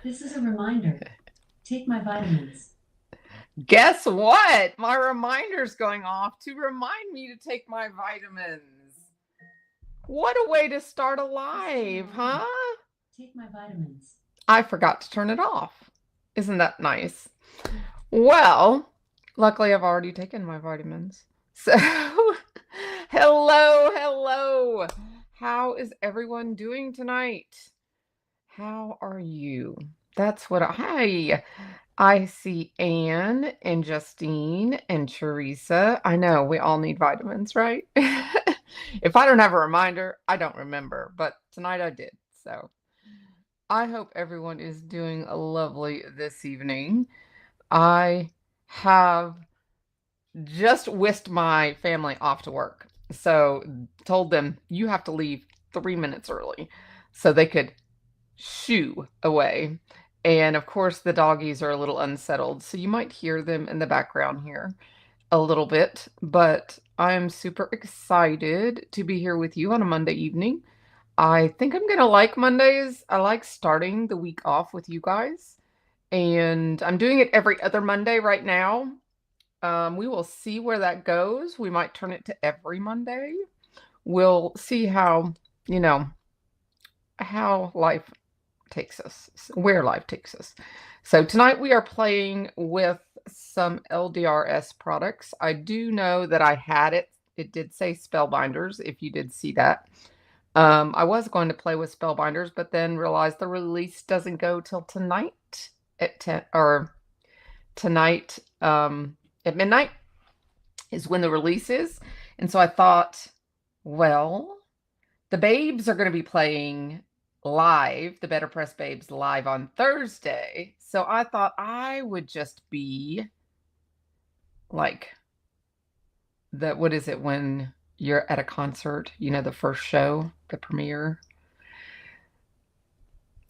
This is a reminder. Take my vitamins. Guess what? My reminder's going off to remind me to take my vitamins. What a way to start a live, huh? Take my vitamins. I forgot to turn it off. Isn't that nice? Well, luckily I've already taken my vitamins. So, hello. How is everyone doing tonight? How are you? That's what I see Anne and Justine and Teresa. I know we all need vitamins, right? If I don't have a reminder, I don't remember, but tonight I did. So I hope everyone is doing lovely this evening. I have just whisked my family off to work. So told them you have to leave 3 minutes early so they could shoo away. And of course, the doggies are a little unsettled, so you might hear them in the background here a little bit. But I'm super excited to be here with you on a Monday evening. I think I'm going to like Mondays. I like starting the week off with you guys. And I'm doing it every other Monday right now. We will see where that goes. We might turn it to every Monday. We'll see how, how life takes us, where life takes us. So tonight we are playing with some LDRS products. I do know that I had it. It did say Spellbinders, if you did see that. I was going to play with Spellbinders, but then realized the release doesn't go till tonight at 10, or tonight at midnight is when the release is. And so I thought, well, the babes are going to be playing live, the Better Press Babes live on Thursday. So I thought I would just be like what is it when you're at a concert, the first show, the premiere?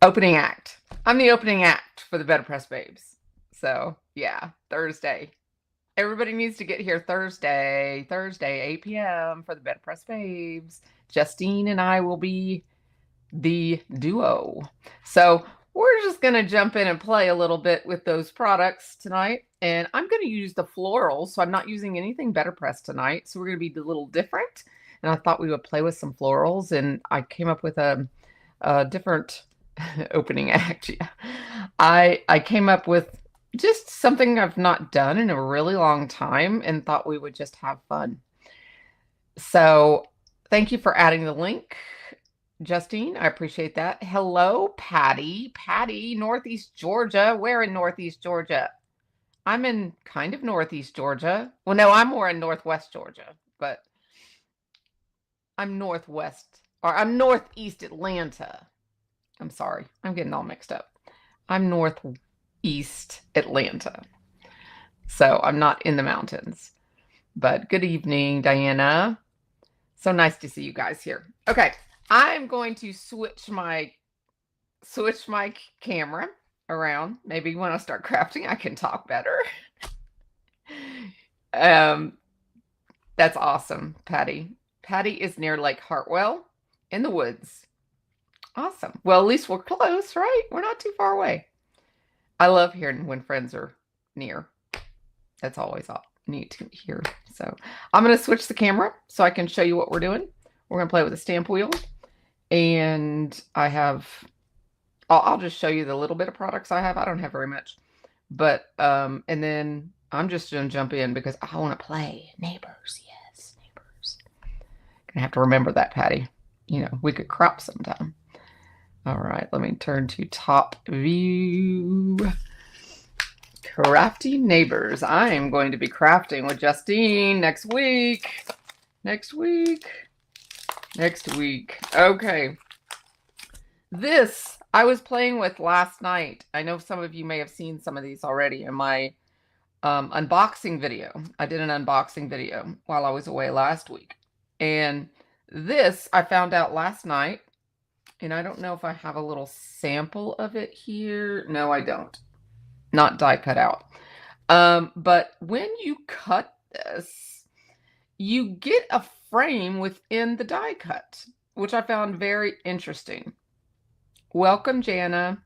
Opening act. I'm the opening act for the Better Press Babes. So yeah, Thursday. Everybody needs to get here Thursday, 8 p.m. for the Better Press Babes. Justine and I will be the duo. So we're just going to jump in and play a little bit with those products tonight. And I'm going to use the florals. So I'm not using anything Better Press tonight. So we're going to be a little different. And I thought we would play with some florals. And I came up with a different opening act. Yeah. I came up with just something I've not done in a really long time and thought we would just have fun. So thank you for adding the link, Justine. I appreciate that. Hello, Patty. Patty, Northeast Georgia. Where in Northeast Georgia? I'm in kind of Northeast Georgia. Well, no, I'm more in Northwest Georgia, but I'm Northwest, or I'm Northeast Atlanta. I'm sorry. I'm getting all mixed up. I'm Northeast Atlanta. So I'm not in the mountains. But good evening, Diana. So nice to see you guys here. Okay. I'm going to switch my camera around. Maybe when I start crafting, I can talk better. That's awesome, Patty. Patty is near Lake Hartwell in the woods. Awesome. Well, at least we're close, right? We're not too far away. I love hearing when friends are near. That's always neat to hear. So I'm going to switch the camera so I can show you what we're doing. We're going to play with a stamp wheel. And I'll just show you the little bit of products I have. I don't have very much. But, and then I'm just going to jump in because I want to play. Neighbors, yes, neighbors. Gonna have to remember that, Patty. We could crop sometime. All right, let me turn to top view. Crafty neighbors. I am going to be crafting with Justine next week. Okay. This I was playing with last night. I know some of you may have seen some of these already in my unboxing video. I did an unboxing video while I was away last week. And this I found out last night. And I don't know if I have a little sample of it here. No, I don't. Not die cut out. But when you cut this, you get a frame within the die cut, which I found very interesting. Welcome, Jana.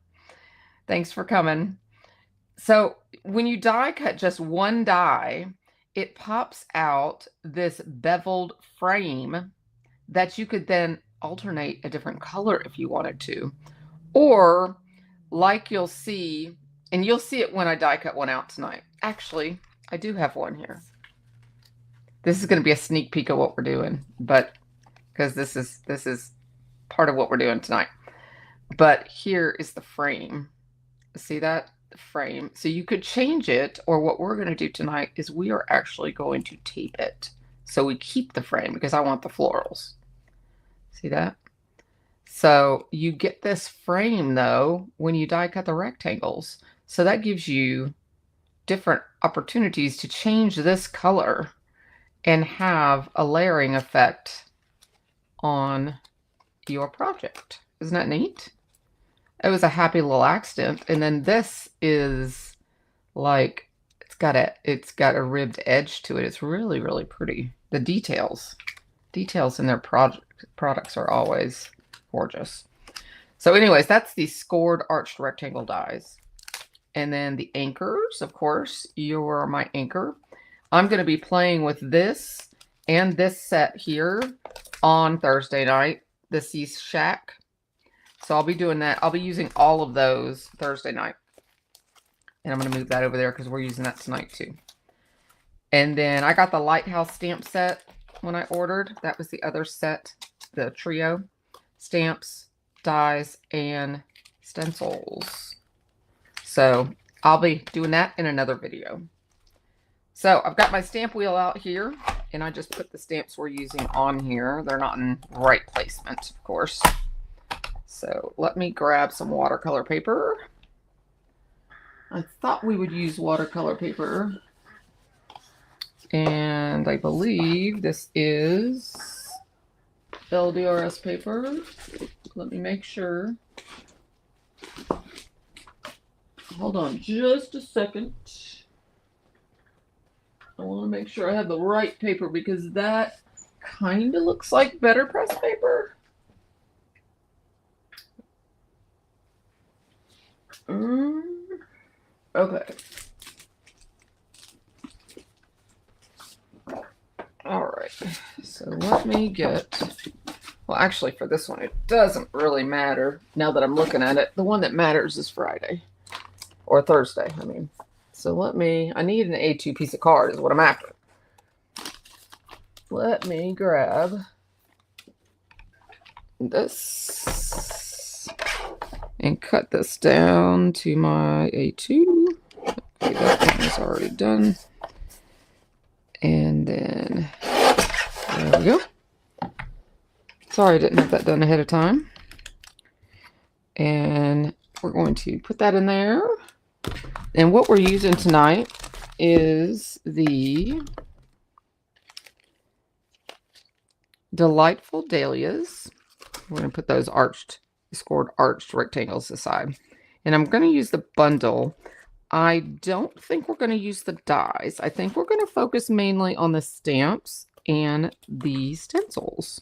Thanks for coming. So when you die cut just one die, it pops out this beveled frame that you could then alternate a different color if you wanted to. Or like you'll see, and you'll see it when I die cut one out tonight. Actually, I do have one here. This is going to be a sneak peek of what we're doing, but because this is part of what we're doing tonight. But here is the frame. See that? The frame. So you could change it, or what we're going to do tonight is we are actually going to tape it. So we keep the frame because I want the florals. See that? So you get this frame though when you die cut the rectangles. So that gives you different opportunities to change this color and have a layering effect on your project. Isn't that neat? It was a happy little accident. And then this is like, it's got a ribbed edge to it. It's really, really pretty. The details in their products are always gorgeous. So anyways, that's the scored arched rectangle dies. And then the anchors, of course, you're my anchor. I'm going to be playing with this and this set here on Thursday night, the Sea Shack. So I'll be doing that. I'll be using all of those Thursday night. And I'm going to move that over there because we're using that tonight too. And then I got the Lighthouse stamp set when I ordered. That was the other set, the trio. Stamps, dies, and stencils. So I'll be doing that in another video. So I've got my stamp wheel out here, and I just put the stamps we're using on here. They're not in right placement, of course. So let me grab some watercolor paper. I thought we would use watercolor paper. And I believe this is LDRS paper. Let me make sure. Hold on just a second. I want to make sure I have the right paper because that kind of looks like better press paper. Okay. All right. So let me get, well, actually for this one, it doesn't really matter now that I'm looking at it. The one that matters is Friday or Thursday, I mean. So I need an A2 piece of card is what I'm after. Let me grab this and cut this down to my A2. Okay, that one is already done. And then, there we go. Sorry I didn't have that done ahead of time. And we're going to put that in there. And what we're using tonight is the Delightful Dahlias. We're going to put those scored arched rectangles aside. And I'm going to use the bundle. I don't think we're going to use the dies. I think we're going to focus mainly on the stamps and the stencils.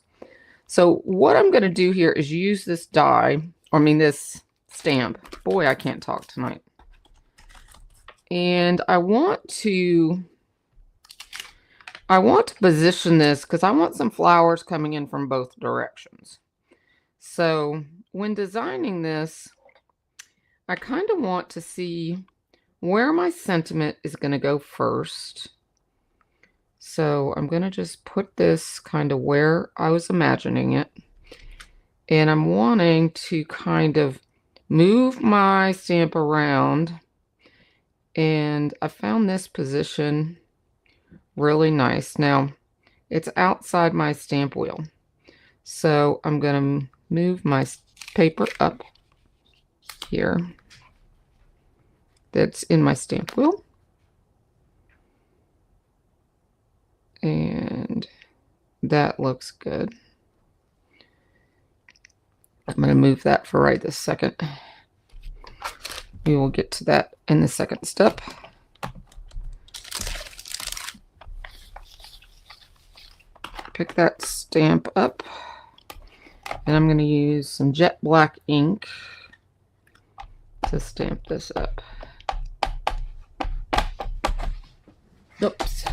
So what I'm going to do here is use this this stamp. Boy, I can't talk tonight. And I want to position this because I want some flowers coming in from both directions. So when designing this, I kind of want to see where my sentiment is going to go first. So I'm going to just put this kind of where I was imagining it. And I'm wanting to kind of move my stamp around. And I found this position really nice. Now, it's outside my stamp wheel. So I'm going to move my paper up here. That's in my stamp wheel. And that looks good. I'm going to move that for right this second. We will get to that in the second step. Pick that stamp up. And I'm going to use some jet black ink. to stamp this up. Oops.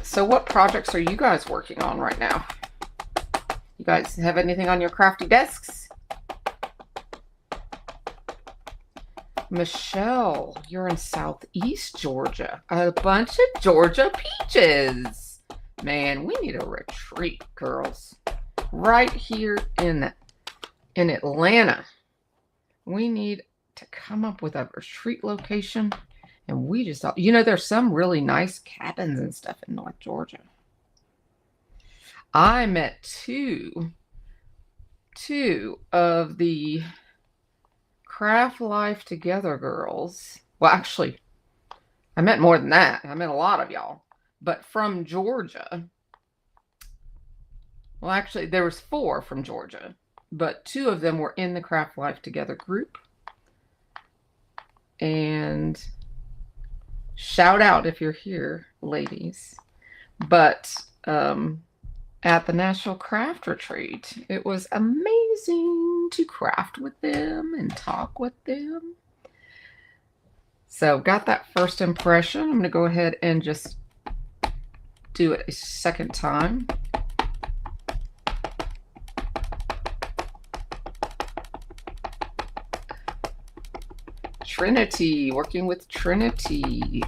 So what projects are you guys working on right now? You guys have anything on your crafty desks? Michelle, you're in Southeast Georgia. A bunch of Georgia peaches. Man, we need a retreat, girls. Right here in Atlanta. We need to come up with a retreat location. And we just thought, you know, there's some really nice cabins and stuff in North Georgia. I met two of the Craft Life Together girls. Well, actually, I met more than that. I met a lot of y'all. But from Georgia. Well, actually, there was 4 from Georgia. But 2 of them were in the Craft Life Together group. And shout out if you're here, ladies. But at the National Craft Retreat, it was amazing to craft with them and talk with them. So got that first impression. I'm going to go ahead and just do it a second time. Trinity, working with Trinity.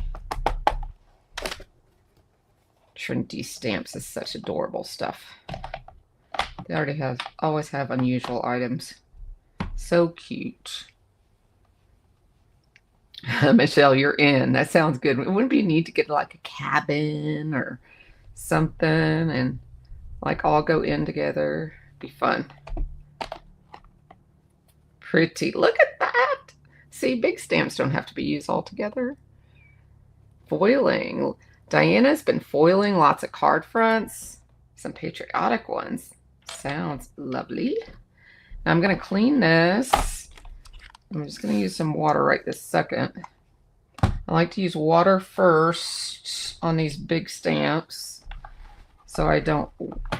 Trinity Stamps is such adorable stuff. They always have unusual items. So cute. Michelle, you're in. That sounds good. Wouldn't it be neat to get like a cabin or something and like all go in together? Be fun. Pretty. Look at that. See, big stamps don't have to be used all together. Foiling. Diana's been foiling lots of card fronts, some patriotic ones. Sounds lovely. Now I'm going to clean this. I'm just going to use some water right this second. I like to use water first on these big stamps so I don't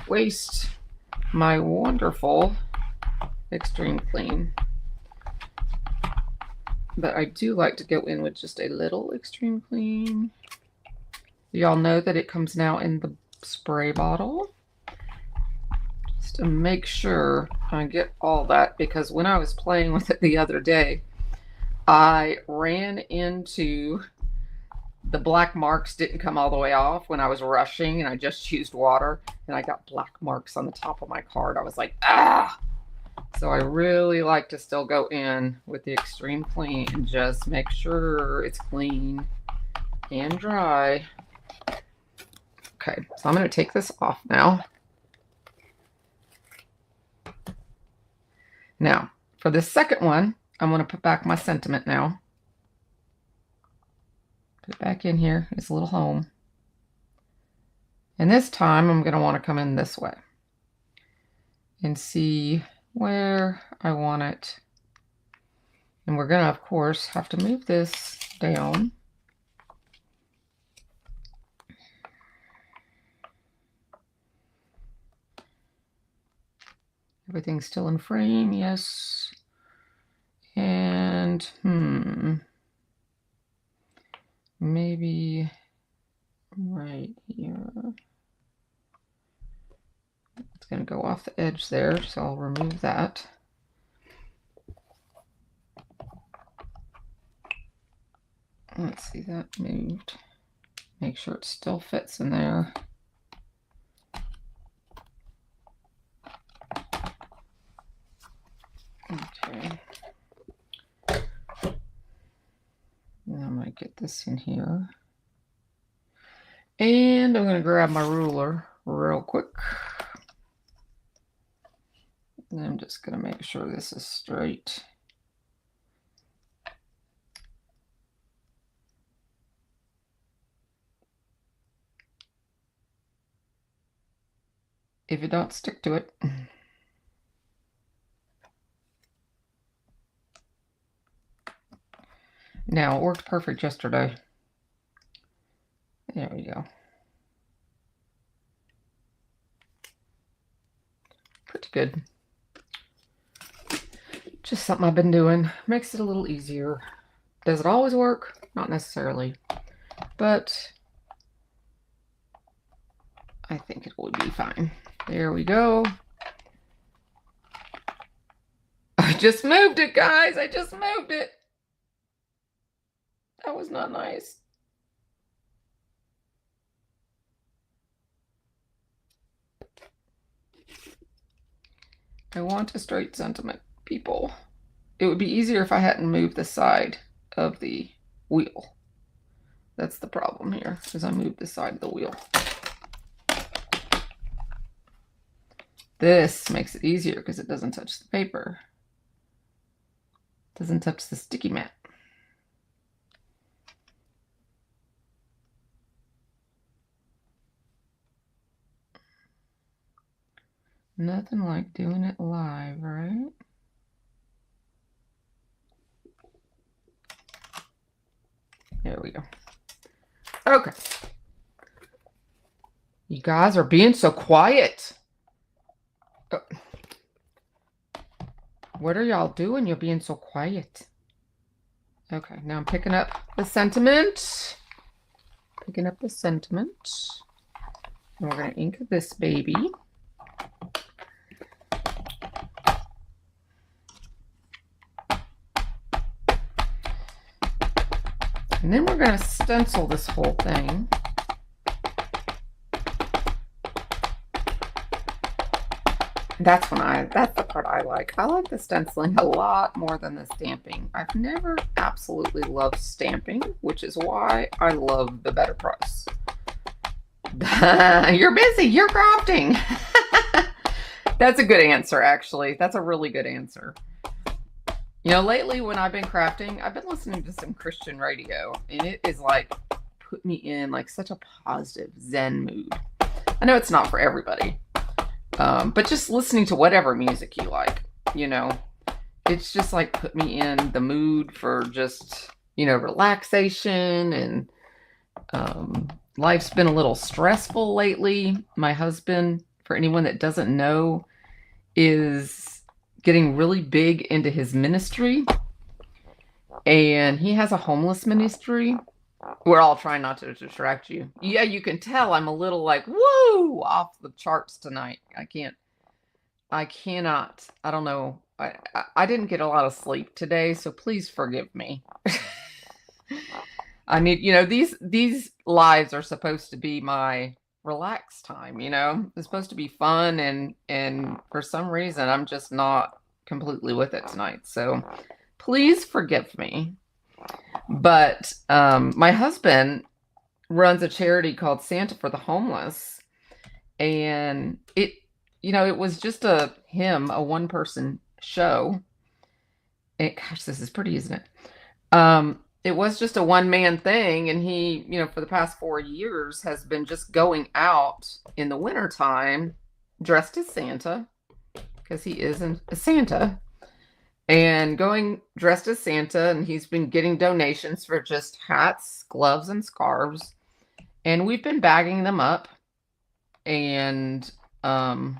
waste my wonderful extreme clean. But I do like to go in with just a little extreme clean. Y'all know that it comes now in the spray bottle. Just to make sure I get all that, because when I was playing with it the other day, I ran into the black marks didn't come all the way off when I was rushing and I just used water and I got black marks on the top of my card. I was like, ah! So I really like to still go in with the extreme clean and just make sure it's clean and dry. Okay, so I'm going to take this off now. Now, for the second one, I'm going to put back my sentiment now. Put it back in here, its little home. And this time, I'm going to want to come in this way and see where I want it. And we're going to, of course, have to move this down. Everything's still in frame, yes. And, maybe right here. It's going to go off the edge there, so I'll remove that. Let's see that moved. Make sure it still fits in there. Okay. Now I'm going to get this in here. And I'm going to grab my ruler real quick. And I'm just going to make sure this is straight. If you don't stick to it. Now, it worked perfect yesterday. There we go. Pretty good. Just something I've been doing. Makes it a little easier. Does it always work? Not necessarily. But I think it will be fine. There we go. I just moved it, guys. I just moved it. That was not nice. I want a straight sentiment, people. It would be easier if I hadn't moved the side of the wheel. That's the problem here, because I moved the side of the wheel. This makes it easier because it doesn't touch the paper. Doesn't touch the sticky mat. Nothing like doing it live, right? There we go. Okay. You guys are being so quiet. What are y'all doing? You're being so quiet. Okay, now I'm picking up the sentiment. Picking up the sentiment. And we're going to ink this baby. And then we're going to stencil this whole thing. That's the part I like. I like the stenciling a lot more than the stamping. I've never absolutely loved stamping, which is why I love the Better Press. You're busy. You're crafting. That's a good answer, actually. That's a really good answer. You know, lately when I've been crafting, I've been listening to some Christian radio, and it is like put me in like such a positive Zen mood. I know it's not for everybody, but just listening to whatever music you like, you know, it's just like put me in the mood for just, you know, relaxation. And life's been a little stressful lately. My husband, for anyone that doesn't know, is getting really big into his ministry, and he has a homeless ministry. We're all trying not to distract you. Yeah, you can tell I'm a little like, woo, off the charts tonight. I cannot, I don't know. I didn't get a lot of sleep today, so please forgive me. I need, you know, these lives are supposed to be my relax time, you know. It's supposed to be fun, and for some reason I'm just not completely with it tonight, so please forgive me. But my husband runs a charity called Santa for the Homeless, and it, you know, it was just a one-person show. And gosh, this is pretty, isn't it? It was just a one-man thing, and he, you know, for the past 4 years has been just going out in the wintertime dressed as Santa, because he is a Santa, and going dressed as Santa, and he's been getting donations for just hats, gloves, and scarves, and we've been bagging them up, and I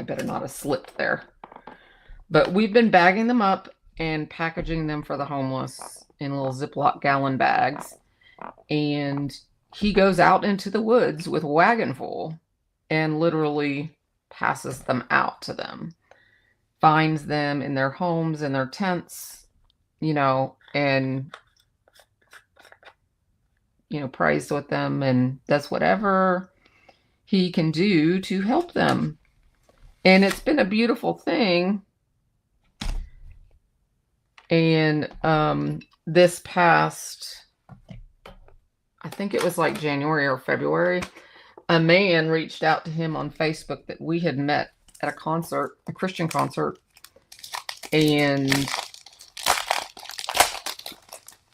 better not have slipped there, but we've been bagging them up and packaging them for the homeless in little Ziploc gallon bags. And he goes out into the woods with a wagon full and literally passes them out to them, finds them in their homes, in their tents, you know, and, you know, prays with them and does whatever he can do to help them. And it's been a beautiful thing. And this past, I think it was like January or February, a man reached out to him on Facebook that we had met at a concert, a Christian concert, and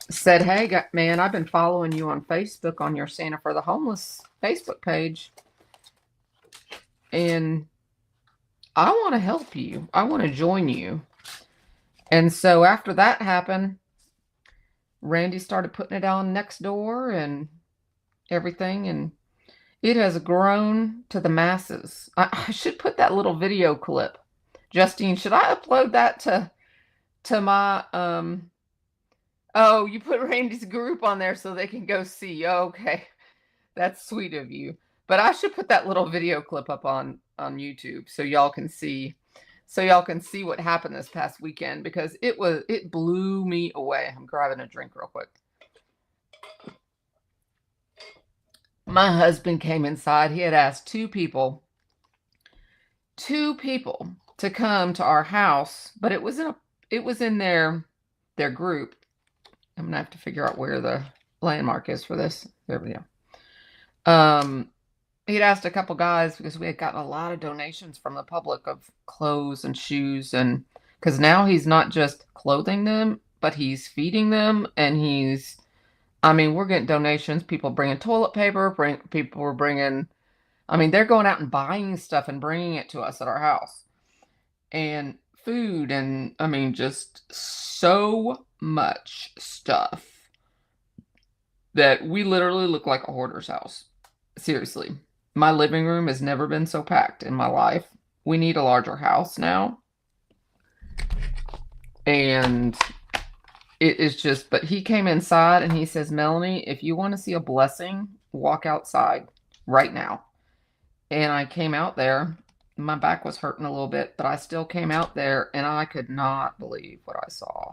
said, hey, man, I've been following you on Facebook on your Santa for the Homeless Facebook page, and I want to help you. I want to join you. And so after that happened, Randy started putting it on Nextdoor and everything. And It has grown to the masses. I should put that little video clip. Justine, should I upload that to my oh, you put Randy's group on there so they can go see. Okay. That's sweet of you. But I should put that little video clip up on YouTube so y'all can see what happened this past weekend, because it blew me away. I'm grabbing a drink real quick. My husband came inside. He had asked two people to come to our house, but it was in their group. I'm gonna have to figure out where the landmark is for this. There we go. He'd asked a couple guys, because we had gotten a lot of donations from the public of clothes and shoes, and because now he's not just clothing them, but he's feeding them, and we're getting donations. People bringing toilet paper, people were bringing, they're going out and buying stuff and bringing it to us at our house, and food, and just so much stuff that we literally look like a hoarder's house. Seriously, my living room has never been so packed in my life. We need a larger house now. And it is just, but he came inside and he says, Melanie, if you want to see a blessing, walk outside right now. And I came out there. My back was hurting a little bit, but I still came out there, and I could not believe what I saw.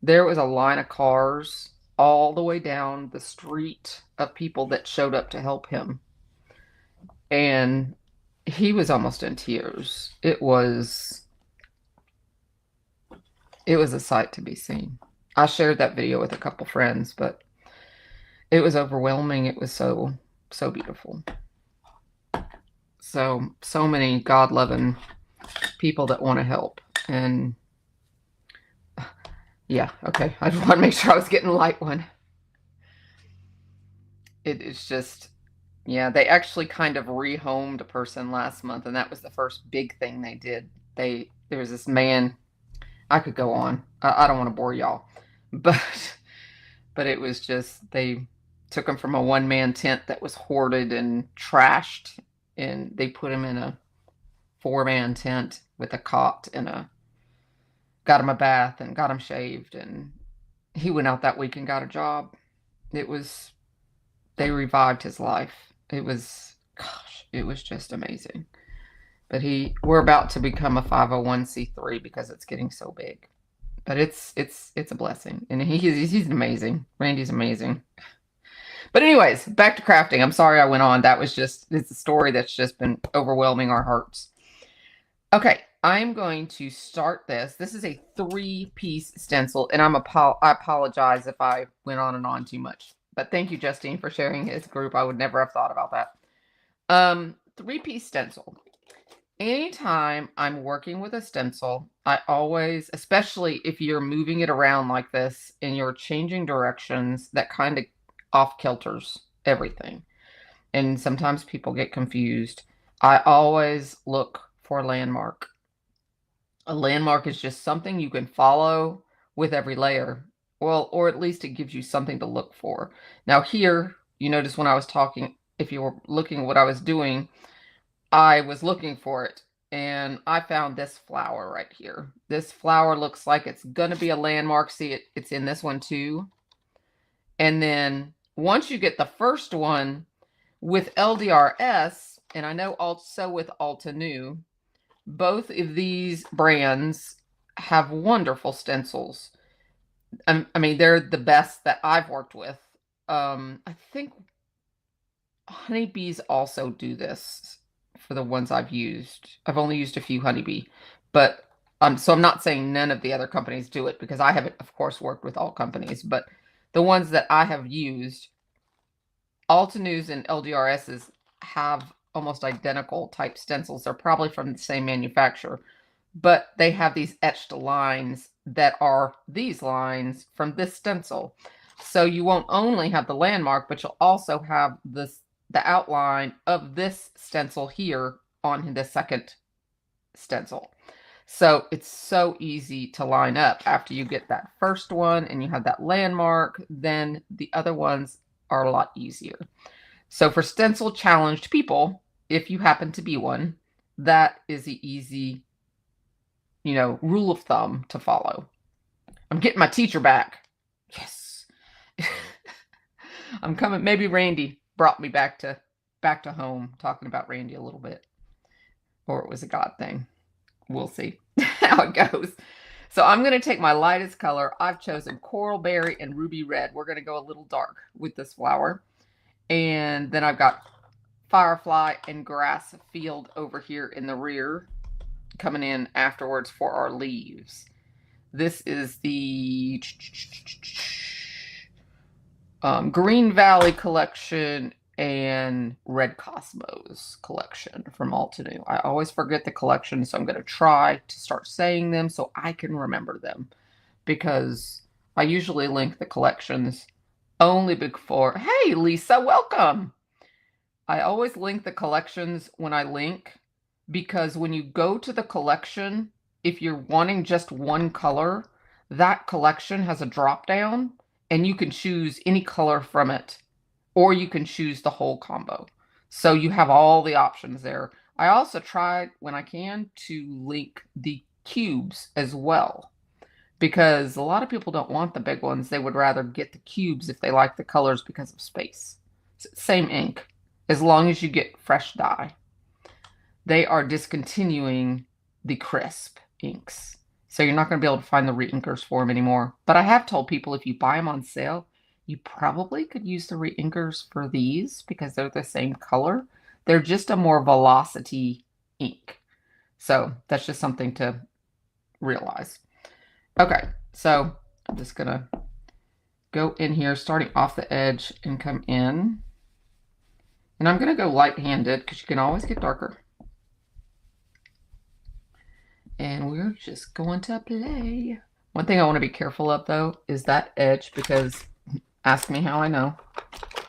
There was a line of cars all the way down the street of people that showed up to help him. And he was almost in tears. It was a sight to be seen. I shared that video with a couple friends, but it was overwhelming. It was so beautiful. So many God-loving people that want to help. And yeah, okay. I just want to make sure I was getting a light one. It's just, yeah, they actually kind of rehomed a person last month, and that was the first big thing they did. There was this man, I could go on. I don't want to bore y'all, but it was just, they took him from a one-man tent that was hoarded and trashed, and they put him in a 4-man tent with a cot and got him a bath and got him shaved, and he went out that week and got a job. They revived his life. It was just amazing. But we're about to become a 501c3 because it's getting so big. But it's a blessing, and he's amazing. Randy's amazing. But anyways, back to crafting. I'm sorry I went on. It's a story that's just been overwhelming our hearts. Okay, I'm going to start this. This is a 3-piece stencil, and I apologize if I went on and on too much. But thank you, Justine, for sharing his group. I would never have thought about that. 3-piece stencil. Anytime I'm working with a stencil, I always, especially if you're moving it around like this and you're changing directions, that kind of off-kilters everything. And sometimes people get confused. I always look for a landmark. A landmark is just something you can follow with every layer. Well, or at least it gives you something to look for. Now here, you notice when I was talking, if you were looking at what I was doing, I was looking for it, and I found this flower right here. This flower looks like it's going to be a landmark. See, it's in this one too. And then once you get the first one with LDRS, and I know also with Altenew, both of these brands have wonderful stencils. They're the best that I've worked with. I think honeybees also do this for the ones I've used. I've only used a few honeybee, but so I'm not saying none of the other companies do it, because I haven't, of course, worked with all companies, but the ones that I have used, Altenews and LDRSs have almost identical type stencils. They're probably from the same manufacturer, but they have these etched lines that are these lines from this stencil. So you won't only have the landmark, but you'll also have the outline of this stencil here on the second stencil. So it's so easy to line up. After you get that first one and you have that landmark, then the other ones are a lot easier. So for stencil challenged people, if you happen to be one, that is the easy, rule of thumb to follow. I'm getting my teacher back. Yes. I'm coming. Maybe Randy brought me back to home, talking about Randy a little bit. Or it was a God thing. We'll see how it goes. So I'm going to take my lightest color. I've chosen Coral Berry and Ruby Red. We're going to go a little dark with this flower. And then I've got Firefly and Grass Field over here in the rear, coming in afterwards for our leaves. This is the Green Valley collection and Red Cosmos collection from Altenew. I always forget the collection, so I'm going to try to start saying them so I can remember them, because I usually link the collections only before. Hey, Lisa, welcome. I always link the collections when I link, because when you go to the collection, if you're wanting just one color, that collection has a drop down and you can choose any color from it, or you can choose the whole combo. So you have all the options there. I also try, when I can, to link the cubes as well, because a lot of people don't want the big ones. They would rather get the cubes if they like the colors because of space. Same ink, as long as you get fresh dye. They are discontinuing the crisp inks, so you're not going to be able to find the re-inkers for them anymore. But I have told people, if you buy them on sale, you probably could use the re-inkers for these, because they're the same color. They're just a more velocity ink. So that's just something to realize. Okay, so I'm just going to go in here, starting off the edge and come in. And I'm going to go light-handed, because you can always get darker. And we're just going to play. One thing I want to be careful of, though, is that edge, because ask me how I know.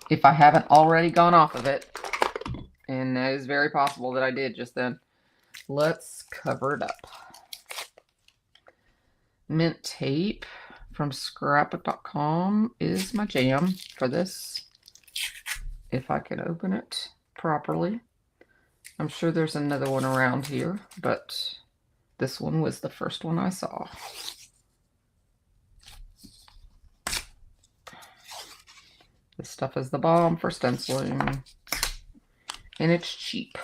If I haven't already gone off of it, and that is very possible that I did just then. Let's cover it up. Mint tape from scrapbook.com is my jam for this. If I can open it properly. I'm sure there's another one around here, but this one was the first one I saw. This stuff is the bomb for stenciling, and it's cheap.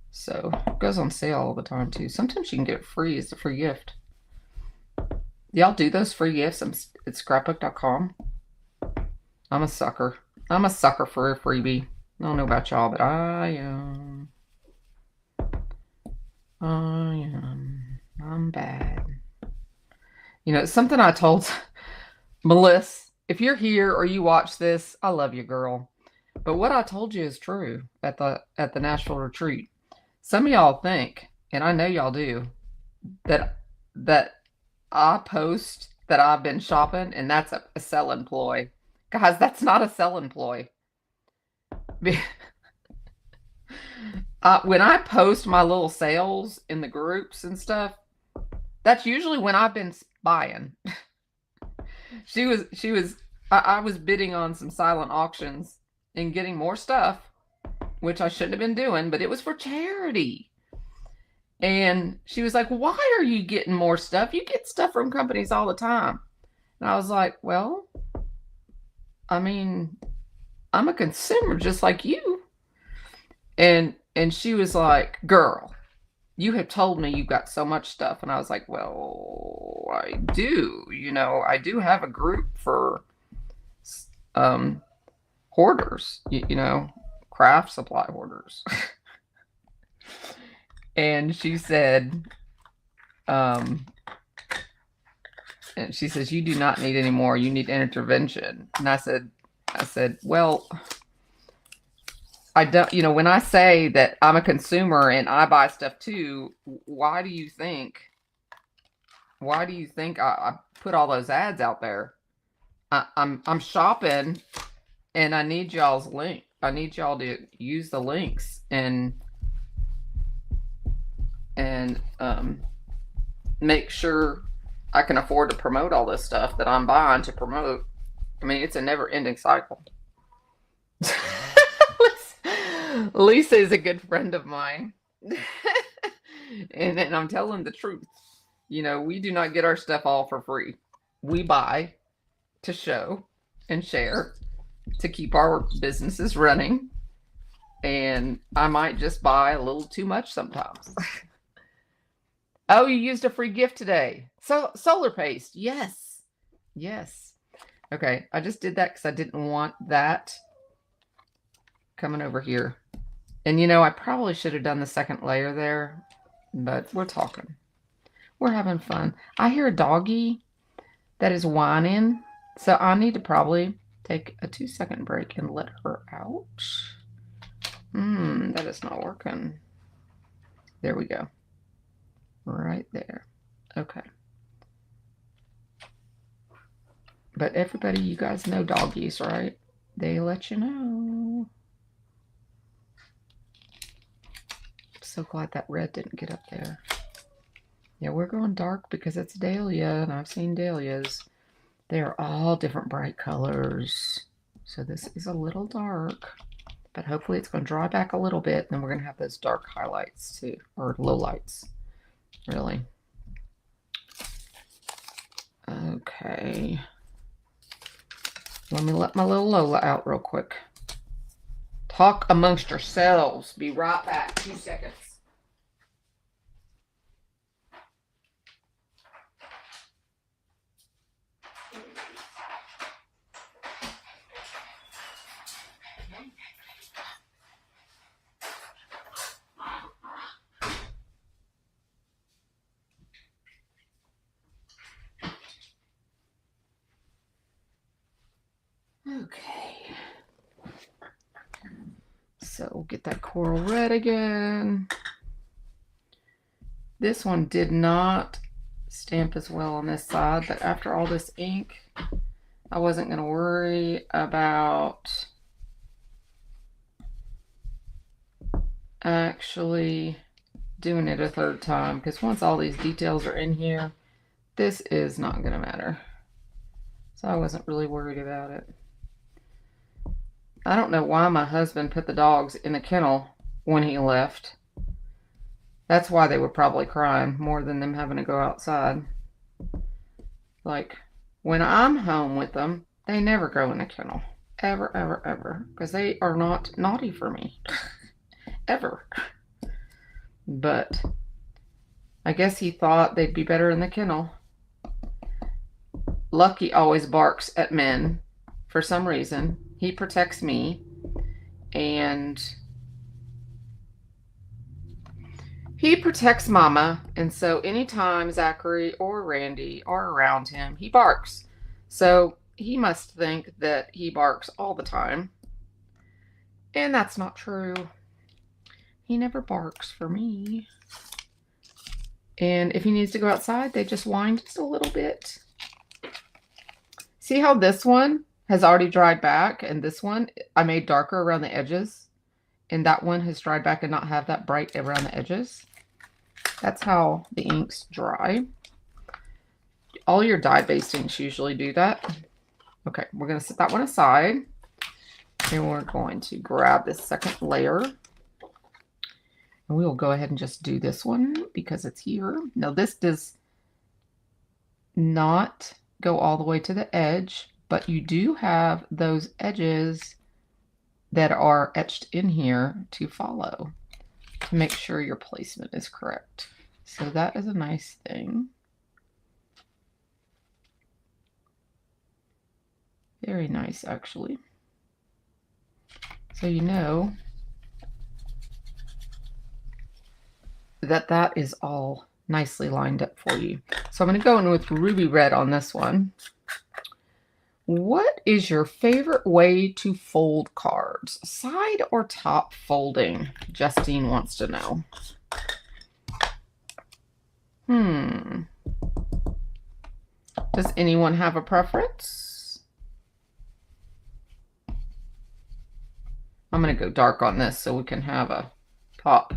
So it goes on sale all the time too. Sometimes you can get it free as a free gift. Y'all do those free gifts at scrapbook.com? I'm a sucker. I'm a sucker for a freebie. I don't know about y'all, but I am. I'm bad. It's something I told Melissa. If you're here or you watch this, I love you, girl. But what I told you is true at the Nashville retreat. Some of y'all think, and I know y'all do, that I post that I've been shopping, and that's a selling ploy. Guys, that's not a selling ploy. When I post my little sales in the groups and stuff, that's usually when I've been buying. I was bidding on some silent auctions and getting more stuff, which I shouldn't have been doing, but it was for charity. And she was like, why are you getting more stuff? You get stuff from companies all the time. And I was like, well, I mean, I'm a consumer just like you. And she was like, girl, you have told me you've got so much stuff. And I was like, well, I do. I do have a group for hoarders, craft supply hoarders. And she said, and she says, you do not need any more. You need intervention. And I said, well, I don't, when I say that I'm a consumer and I buy stuff too, why do you think I put all those ads out there? I'm shopping, and I need y'all's link. I need y'all to use the links and make sure I can afford to promote all this stuff that I'm buying to promote. I mean, it's a never-ending cycle. Lisa is a good friend of mine. And I'm telling the truth. You know, we do not get our stuff all for free. We buy to show and share to keep our businesses running. And I might just buy a little too much sometimes. Oh, you used a free gift today. So solar paste. Yes. Yes. Okay. I just did that because I didn't want that coming over here. And you know, I probably should have done the second layer there, but we're talking. We're having fun. I hear a doggy that is whining. So I need to probably take a 2-second break and let her out. That is not working. There we go. Right there. Okay. But everybody, you guys know doggies, right? They let you know. So glad that red didn't get up there. Yeah, we're going dark because it's dahlia, and I've seen dahlias. They are all different bright colors. So this is a little dark, but hopefully it's going to dry back a little bit, and then we're going to have those dark highlights too, or low lights, really. Okay. Let me let my little Lola out real quick. Talk amongst yourselves. Be right back. 2 seconds. Okay. So we'll get that coral red again. This one did not stamp as well on this side, but after all this ink, I wasn't going to worry about actually doing it a third time, because once all these details are in here, this is not going to matter. So I wasn't really worried about it. I don't know why my husband put the dogs in the kennel when he left. That's why they were probably crying more than them having to go outside. Like, when I'm home with them, they never go in the kennel. Ever, ever, ever. Because they are not naughty for me. Ever. But I guess he thought they'd be better in the kennel. Lucky always barks at men for some reason. He protects me, and he protects Mama, and so anytime Zachary or Randy are around him, he barks. So he must think that he barks all the time, and that's not true. He never barks for me. And if he needs to go outside, they just whine just a little bit. See how this one has already dried back, and this one I made darker around the edges, and that one has dried back and not have that bright around the edges. That's how the inks dry. All your dye-based inks usually do that. Okay, we're going to set that one aside, and we're going to grab this second layer, and we will go ahead and just do this one because it's here. Now this does not go all the way to the edge, but you do have those edges that are etched in here to follow to make sure your placement is correct. So that is a nice thing. Very nice, actually. So you know that that is all nicely lined up for you. So I'm going to go in with ruby red on this one. What is your favorite way to fold cards? Side or top folding? Justine wants to know. Does anyone have a preference? I'm going to go dark on this so we can have a pop.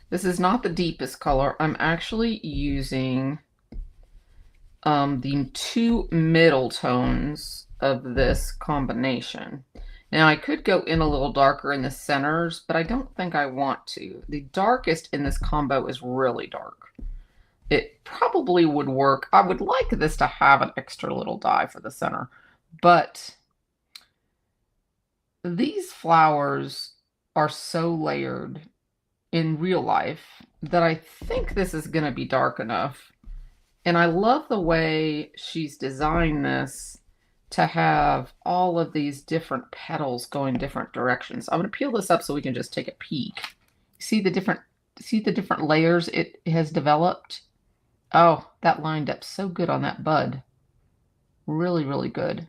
This is not the deepest color. I'm actually using the two middle tones of this combination. Now I could go in a little darker in the centers, but I don't think I want to. The darkest in this combo is really dark. It probably would work. I would like this to have an extra little die for the center, but these flowers are so layered in real life that I think this is going to be dark enough. And I love the way she's designed this to have all of these different petals going different directions. I'm going to peel this up so we can just take a peek. See the different layers it has developed? Oh, that lined up so good on that bud. Really, really good.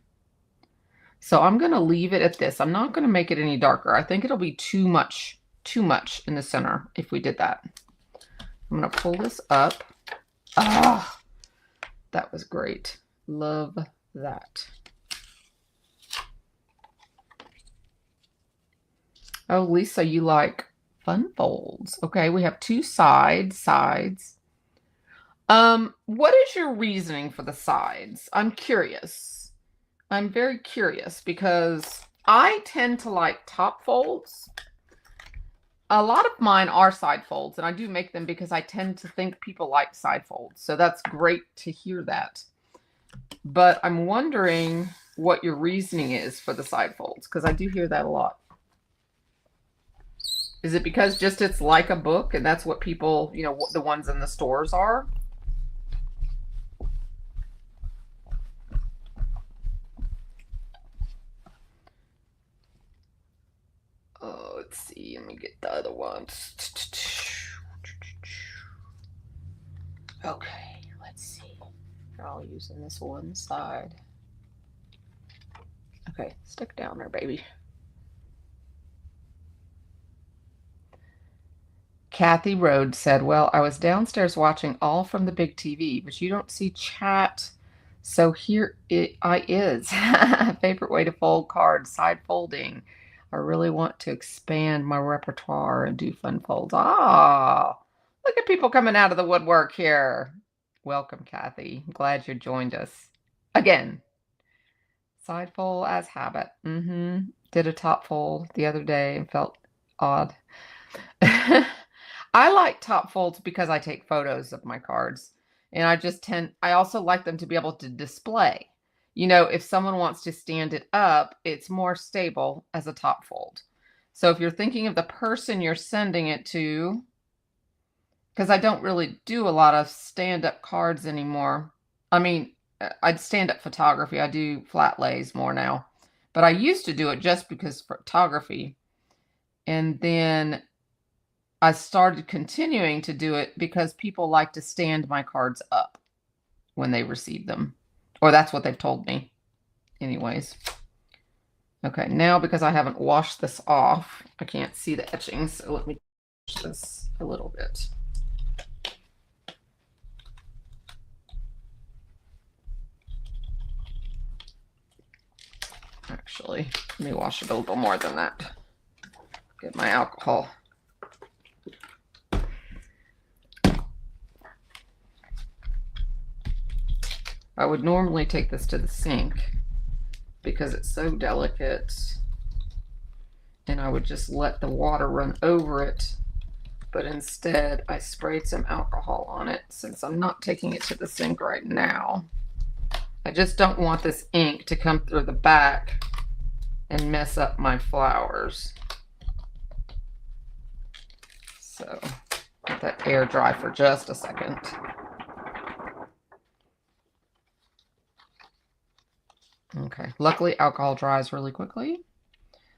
So I'm going to leave it at this. I'm not going to make it any darker. I think it'll be too much in the center if we did that. I'm going to pull this up. Ah, that was great. Love that. Oh, Lisa, you like fun folds. Okay, we have two sides. What is your reasoning for the sides? I'm curious. I'm very curious because I tend to like top folds. A lot of mine are side folds, and I do make them because I tend to think people like side folds. So that's great to hear that. But I'm wondering what your reasoning is for the side folds, because I do hear that a lot. Is it because just it's like a book and that's what people, you know, the ones in the stores are? Oh, let's see. Let me get the other ones. Okay, let's see. They're all using this one side. Okay, stick down there, baby. Kathy Rhodes said, well, I was downstairs watching all from the big TV, but you don't see chat. So here I is. Favorite way to fold cards, side folding. I really want to expand my repertoire and do fun folds. Ah, look at people coming out of the woodwork here. Welcome, Kathy. I'm glad you joined us. Again, side fold as habit. Did a top fold the other day and felt odd. I like top folds because I take photos of my cards, and I also like them to be able to display. You know, if someone wants to stand it up, it's more stable as a top fold. So if you're thinking of the person you're sending it to, because I don't really do a lot of stand-up cards anymore. I mean, I'd stand-up photography. I do flat lays more now, but I used to do it just because photography. And then I started continuing to do it because people like to stand my cards up when they receive them. Or that's what they've told me. Anyways. Okay, now because I haven't washed this off, I can't see the etchings. So let me wash this a little bit. Actually, let me wash it a little more than that. Get my alcohol. I would normally take this to the sink because it's so delicate, and I would just let the water run over it, but instead I sprayed some alcohol on it since I'm not taking it to the sink right now. I just don't want this ink to come through the back and mess up my flowers. So let that air dry for just a second. Okay, luckily alcohol dries really quickly.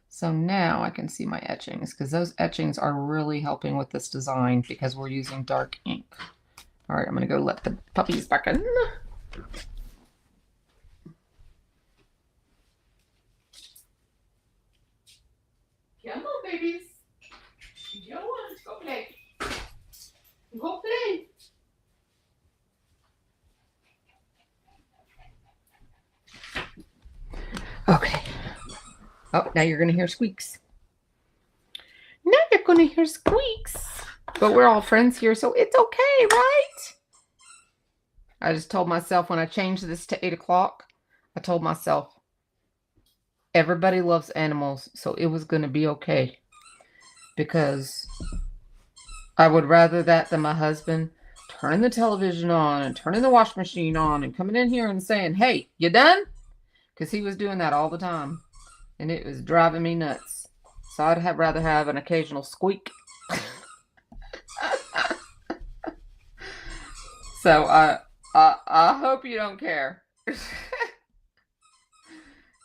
So now I can see my etchings, because those etchings are really helping with this design because we're using dark ink. All right, I'm going to go let the puppies back in. Come on, babies. You don't want to go play. Go play. Okay. Oh, now you're going to hear squeaks. Now you're going to hear squeaks. But we're all friends here, so it's okay, right? I just told myself when I changed this to 8 o'clock, I told myself, everybody loves animals, so it was going to be okay. Because I would rather that than my husband turning the television on and turning the washing machine on and coming in here and saying, hey, you done? Because he was doing that all the time. And it was driving me nuts. So I'd rather have an occasional squeak. So I hope you don't care.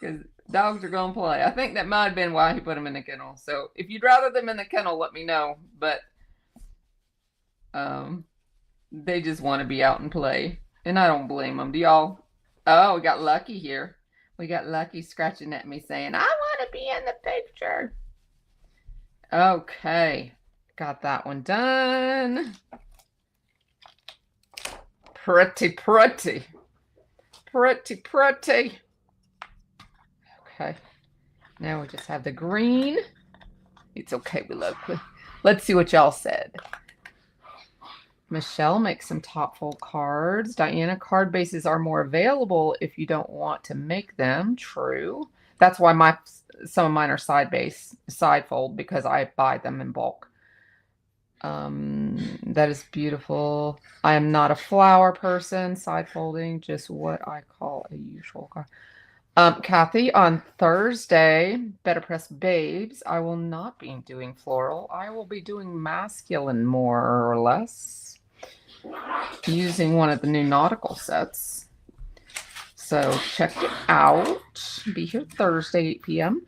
Because dogs are going to play. I think that might have been why he put them in the kennel. So if you'd rather them in the kennel, let me know. But they just want to be out and play. And I don't blame them. Do y'all? Oh, we got Lucky here. We got Lucky scratching at me saying, I want to be in the picture. Okay. Got that one done. Pretty, pretty. Pretty, pretty. Okay. Now we just have the green. It's okay, we love it. Let's see what y'all said. Michelle makes some top fold cards. Diana, card bases are more available if you don't want to make them. True. That's why some of mine are side fold, because I buy them in bulk. That is beautiful. I am not a flower person. Side folding, just what I call a usual card. Kathy, on Thursday, Better Press Babes, I will not be doing floral. I will be doing masculine, more or less, using one of the new nautical sets. So check it out. Be here Thursday, 8 p.m.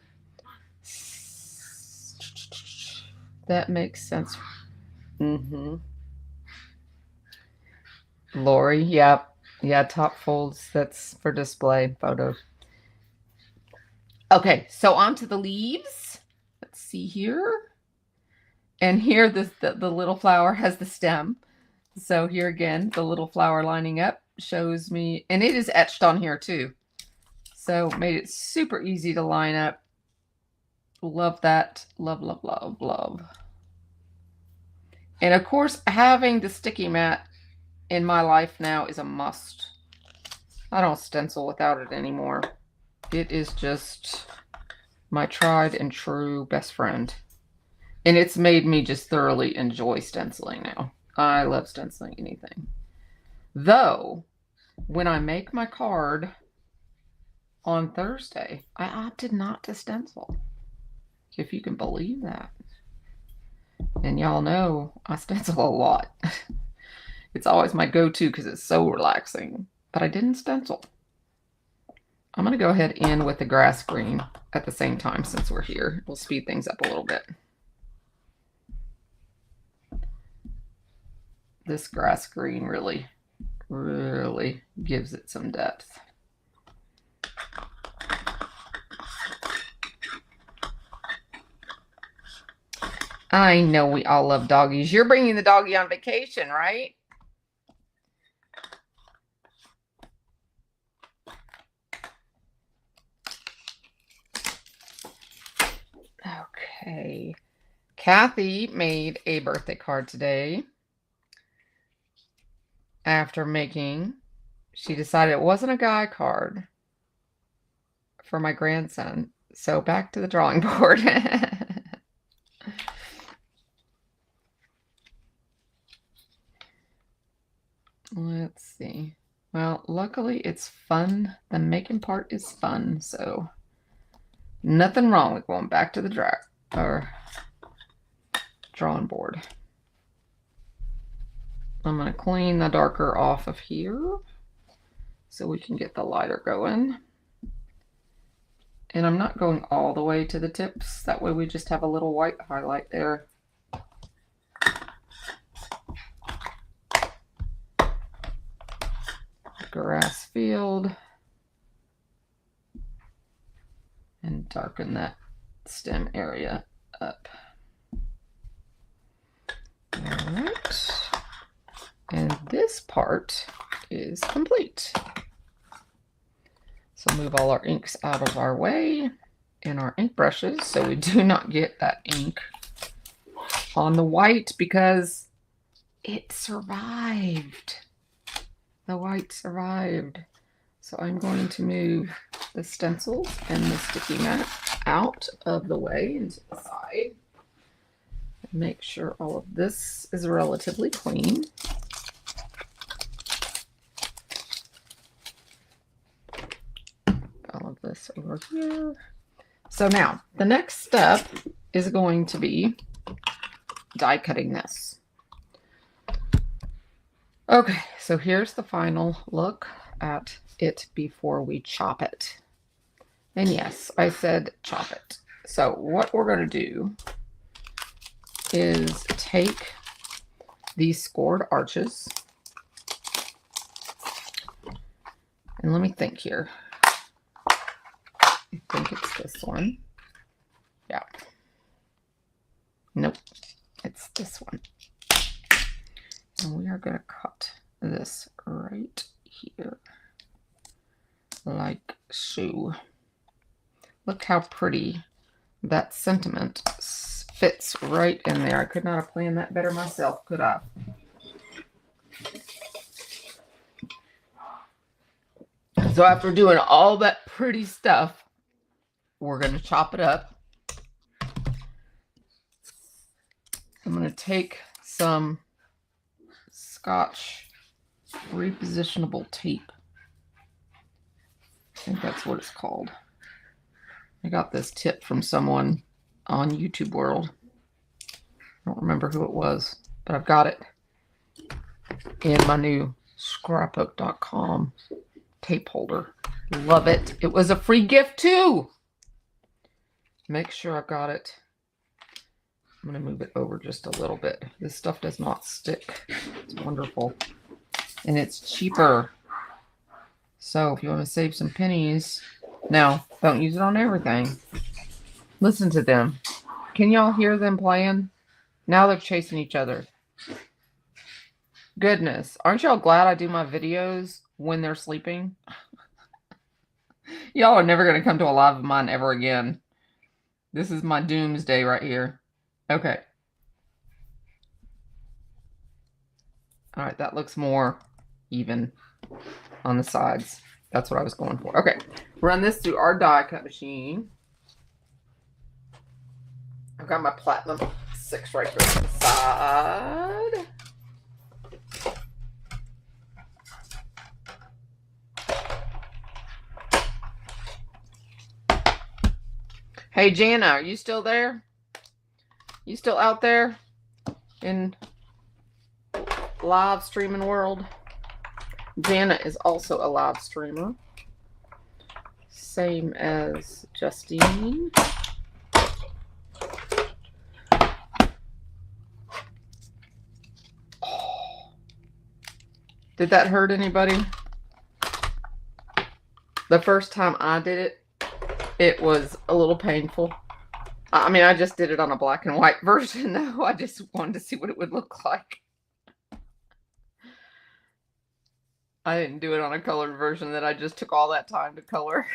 That makes sense. Lori, yep. Yeah, top folds. That's for display photos. Okay, so on to the leaves. Let's see here. And here the little flower has the stem. So here again, the little flower lining up shows me, and it is etched on here too. So made it super easy to line up. Love that. Love, love, love, love. And of course, having the sticky mat in my life now is a must. I don't stencil without it anymore. It is just my tried and true best friend. And it's made me just thoroughly enjoy stenciling now. I love stenciling anything. Though, when I make my card on Thursday, I opted not to stencil. If you can believe that. And y'all know I stencil a lot. It's always my go-to because it's so relaxing. But I didn't stencil. I'm going to go ahead in with the grass green at the same time since we're here. We'll speed things up a little bit. This grass green really gives it some depth. I know we all love doggies. You're bringing the doggie on vacation, right? Okay. Kathy made a birthday card today. After making, she decided it wasn't a guy card for my grandson. So back to the drawing board. Let's see. Well, luckily it's fun. The making part is fun, so nothing wrong with going back to the drawing board. I'm going to clean the darker off of here so we can get the lighter going. And I'm not going all the way to the tips. That way we just have a little white highlight there. Grass field. And darken that stem area up. All right. And this part is complete. So move all our inks out of our way and our ink brushes so we do not get that ink on the white because it survived. The white survived. So I'm going to move the stencils and the sticky mat out of the way into the side. And make sure all of this is relatively clean. All of this over here. So now the next step is going to be die cutting this. Okay, so here's the final look at it before we chop it. And yes, I said chop it. So what we're going to do is take these scored arches, and let me think here. I think it's this one. Yeah. Nope. It's this one. And we are going to cut this right here. Like so. Look how pretty that sentiment fits right in there. I could not have planned that better myself, could I? So after doing all that pretty stuff, we're going to chop it up. I'm going to take some Scotch repositionable tape. I think that's what it's called. I got this tip from someone on YouTube World. I don't remember who it was, but I've got it in my new scrapbook.com tape holder. Love it. It was a free gift too. Make sure I've got it. I'm going to move it over just a little bit. This stuff does not stick. It's wonderful. And it's cheaper. So if you want to save some pennies, now don't use it on everything. Listen to them. Can y'all hear them playing? Now they're chasing each other. Goodness. Aren't y'all glad I do my videos when they're sleeping? Y'all are never going to come to a live of mine ever again. This is my doomsday right here. Okay. All right, that looks more even on the sides. That's what I was going for. Okay, run this through our die cut machine. I've got my Platinum 6 right here on the side. Hey, Jana, are you still there? You still out there in live streaming world? Jana is also a live streamer. Same as Justine. Oh. Did that hurt anybody? The first time I did it, it was a little painful. I mean, I just did it on a black and white version, though. I just wanted to see what it would look like. I didn't do it on a colored version that I just took all that time to color.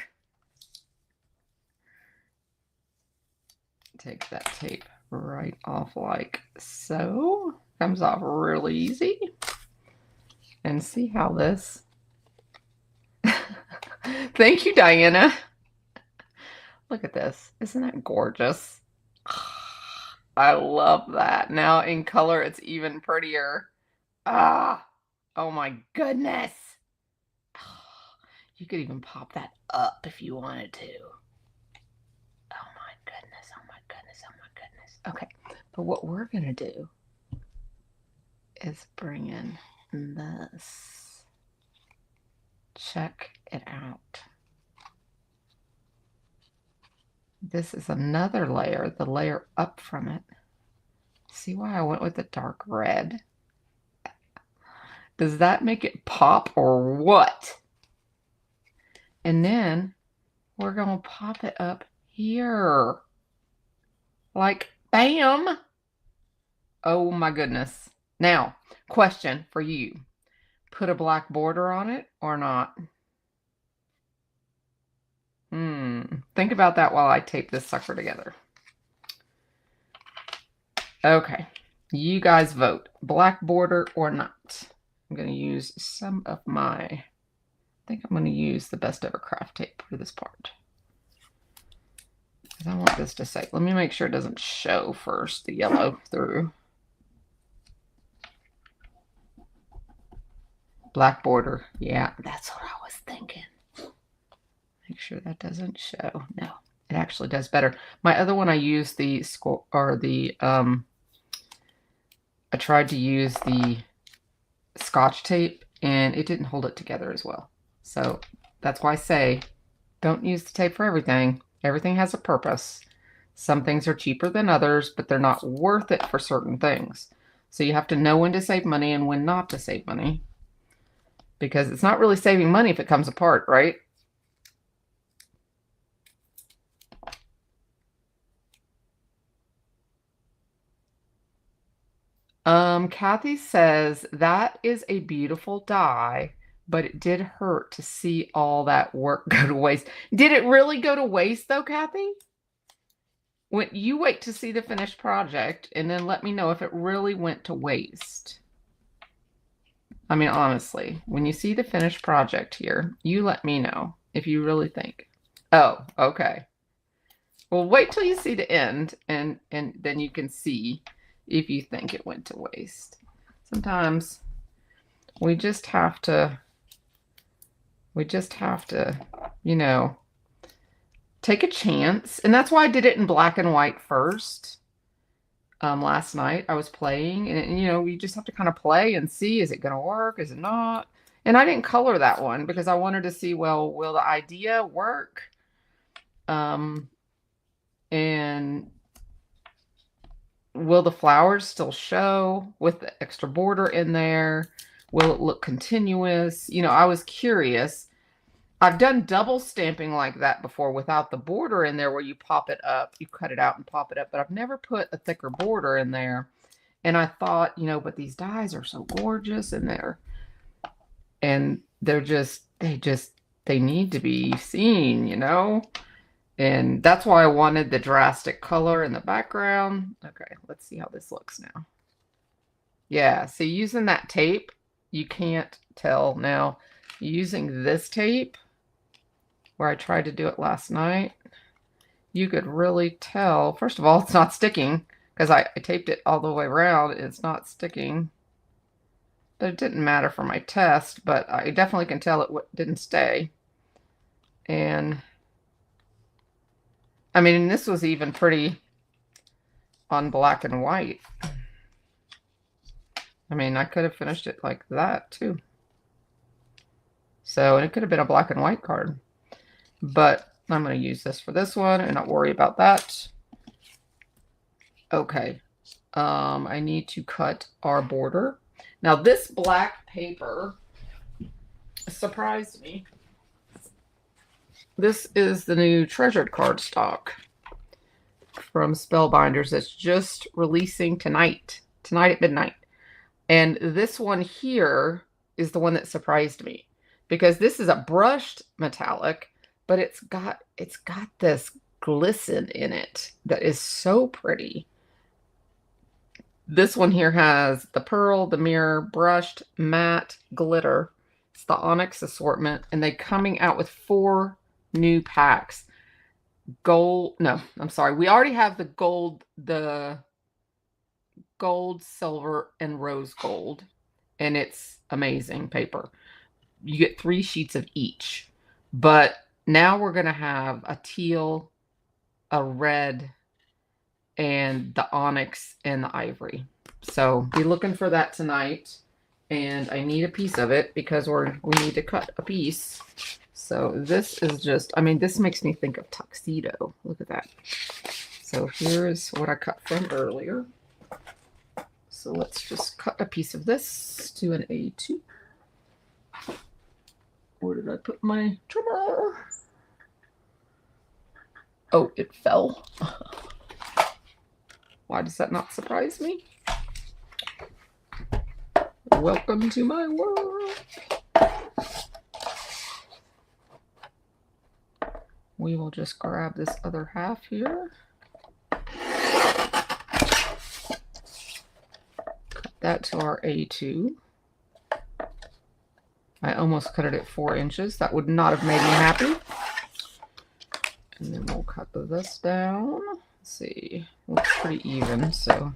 Take that tape right off like so. Comes off really easy. And see how this... Thank you, Diana. Look at this. Isn't that gorgeous? I love that. Now in color, it's even prettier. Ah, oh my goodness. You could even pop that up if you wanted to. Oh my goodness. Oh my goodness. Oh my goodness. Okay. But what we're going to do is bring in this. Check it out. This is another layer, the layer up from it. See why I went with the dark red? Does that make it pop or what? And then we're going to pop it up here. Like, bam. Oh my goodness. Now, question for you. Put a black border on it or not? Think about that while I tape this sucker together. Okay. You guys vote. Black border or not? I'm going to use some of my, I think I'm going to use the Best Ever Craft tape for this part. Because I want this to say, let me make sure it doesn't show first, the yellow through. Black border. Yeah, that's what I was thinking. Make sure that doesn't show. No, it actually does better. My other one, I used the I tried to use the Scotch tape and it didn't hold it together as well. So that's why I say don't use the tape for everything. Everything has a purpose. Some things are cheaper than others, but they're not worth it for certain things. So you have to know when to save money and when not to save money. Because it's not really saving money if it comes apart, right? Kathy says that is a beautiful die, but it did hurt to see all that work go to waste. Did it really go to waste though, Kathy? When you wait to see the finished project and then let me know if it really went to waste. I mean, honestly, when you see the finished project here, you let me know if you really think. Oh, okay. Well, wait till you see the end and then you can see if you think it went to waste. Sometimes we just have to, you know, take a chance. And that's why I did it in black and white first. Last night I was playing and, you know, you just have to kind of play and see, is it going to work? Is it not? And I didn't color that one because I wanted to see, well, will the idea work? And will the flowers still show with the extra border in there? Will it look continuous? You know, I was curious. I've done double stamping like that before without the border in there where you pop it up, you cut it out and pop it up, but I've never put a thicker border in there. And I thought, you know, but these dies are so gorgeous in there. And they're just, they need to be seen, you know? And that's why I wanted the drastic color in the background. Okay, let's see how this looks now. Yeah, see, using that tape, you can't tell. Now, using this tape, where I tried to do it last night, you could really tell. First of all, it's not sticking because I taped it all the way around. It's not sticking. But it didn't matter for my test, but I definitely can tell it didn't stay. And I mean, this was even pretty on black and white. I mean, I could have finished it like that too. So, and it could have been a black and white card. But I'm going to use this for this one and not worry about that. Okay. I need to cut our border. Now, this black paper surprised me. This is the new treasured cardstock from Spellbinders that's just releasing tonight at midnight. And this one here is the one that surprised me because this is a brushed metallic, but it's got this glisten in it that is so pretty. This one here has the pearl, the mirror, brushed, matte, glitter. It's the Onyx assortment, and they're coming out with 4 new packs. Gold, no, I'm sorry. We already have the gold, silver, and rose gold, and it's amazing paper. You get 3 sheets of each, but now we're going to have a teal, a red, and the onyx and the ivory. So be looking for that tonight. And I need a piece of it because we need to cut a piece. So this is just, I mean, this makes me think of tuxedo. Look at that. So here's what I cut from earlier. So let's just cut a piece of this to an A2. Where did I put my trimmer? Oh, it fell. Why does that not surprise me? Welcome to my world. We will just grab this other half here. Cut that to our A2. I almost cut it at 4 inches. That would not have made me happy. And then we'll cut this down. Let's see, looks pretty even, so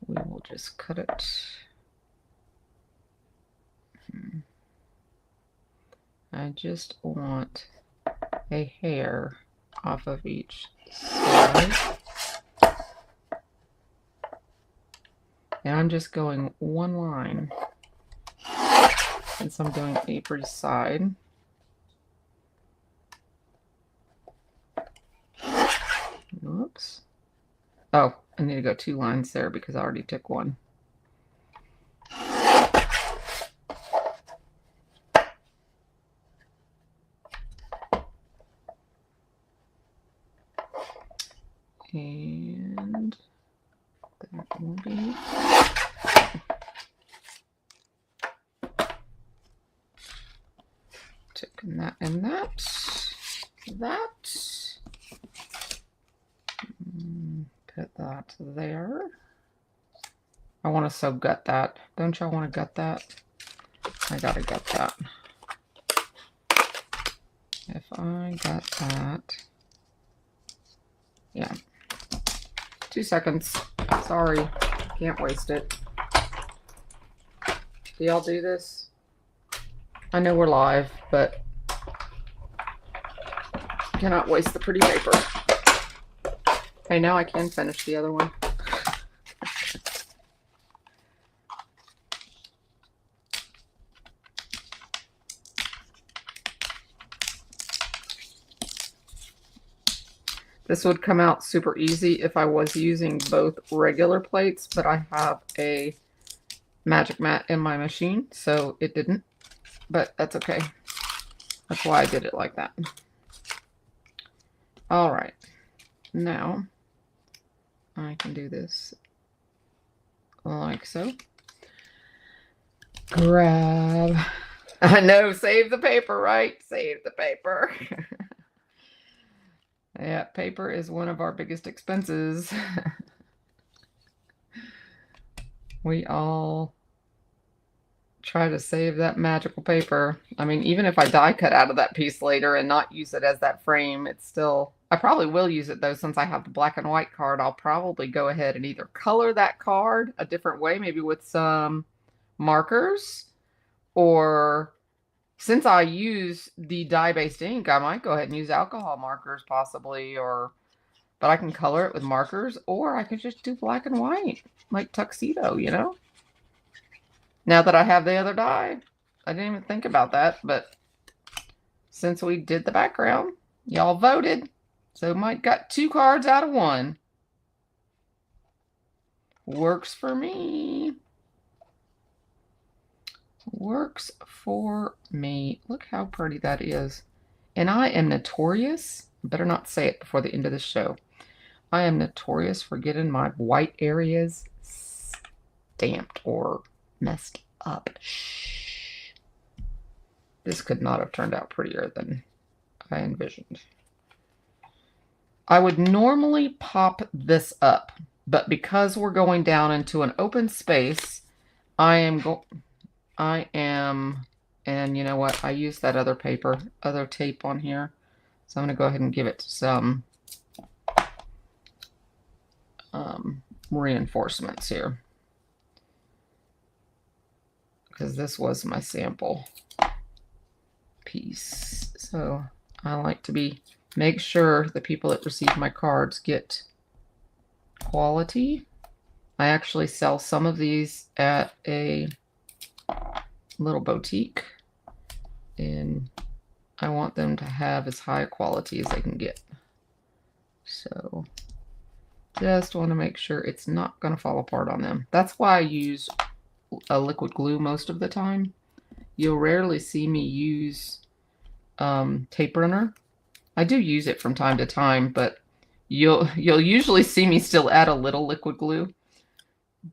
we will just cut it. I just want a hair off of each side. And I'm just going one line since I'm doing every side. Oops. Oh, I need to go 2 lines there because I already took one. And that will be taking that and that. Put that there. I want to so gut that. Don't y'all want to gut that? I gotta gut that. If I gut that. Yeah. 2 seconds. Sorry. Can't waste it. Do y'all do this? I know we're live, but cannot waste the pretty paper. Okay, now I can finish the other one. This would come out super easy if I was using both regular plates, but I have a magic mat in my machine, so it didn't, but that's okay. That's why I did it like that. All right, now I can do this like so. Grab, I know, save the paper, right? Save the paper. Yeah, paper is one of our biggest expenses. We all try to save that magical paper. I mean, even if I die cut out of that piece later and not use it as that frame, it's still, I probably will use it though, since I have the black and white card. I'll probably go ahead and either color that card a different way, maybe with some markers, or since I use the dye-based ink, I might go ahead and use alcohol markers possibly, but I can color it with markers, or I could just do black and white, like tuxedo, you know? Now that I have the other dye, I didn't even think about that, but since we did the background, y'all voted, so Mike got 2 cards out of 1. Works for me. Works for me. Look how pretty that is. And I am notorious, better not say it before the end of the show, I am notorious for getting my white areas stamped or messed up. Shh. This could not have turned out prettier than I envisioned. I would normally pop this up, but because we're going down into an open space, and you know what? I used that other tape on here. So I'm going to go ahead and give it some reinforcements here. Because this was my sample piece. So I like to make sure the people that receive my cards get quality. I actually sell some of these at a little boutique, and I want them to have as high quality as they can get. So just want to make sure it's not going to fall apart on them. That's why I use a liquid glue most of the time. You'll rarely see me use tape runner. I do use it from time to time, but you'll usually see me still add a little liquid glue,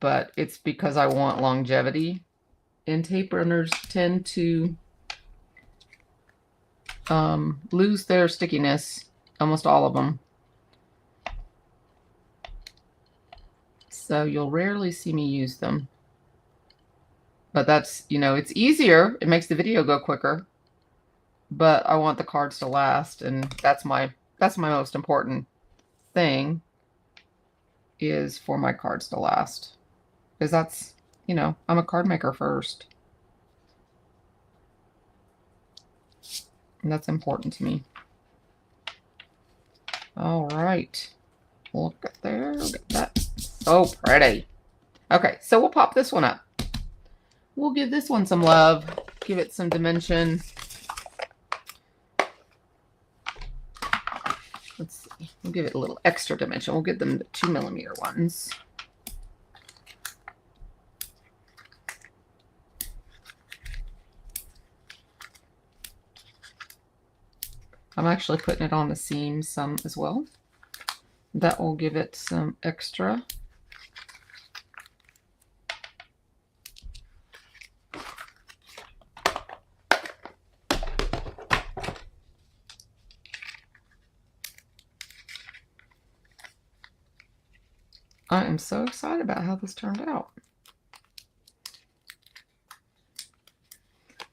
but it's because I want longevity. And tape runners tend to lose their stickiness, almost all of them. So you'll rarely see me use them. But that's, you know, it's easier. It makes the video go quicker. But I want the cards to last, and that's my most important thing, is for my cards to last. Because that's, you know, I'm a card maker first. And that's important to me. All right. Look at there. Look at that. So pretty. Okay, so we'll pop this one up. We'll give this one some love. Give it some dimension. Let's see. We'll give it a little extra dimension. We'll give them the 2mm ones. I'm actually putting it on the seams some as well. That will give it some extra. I am so excited about how this turned out.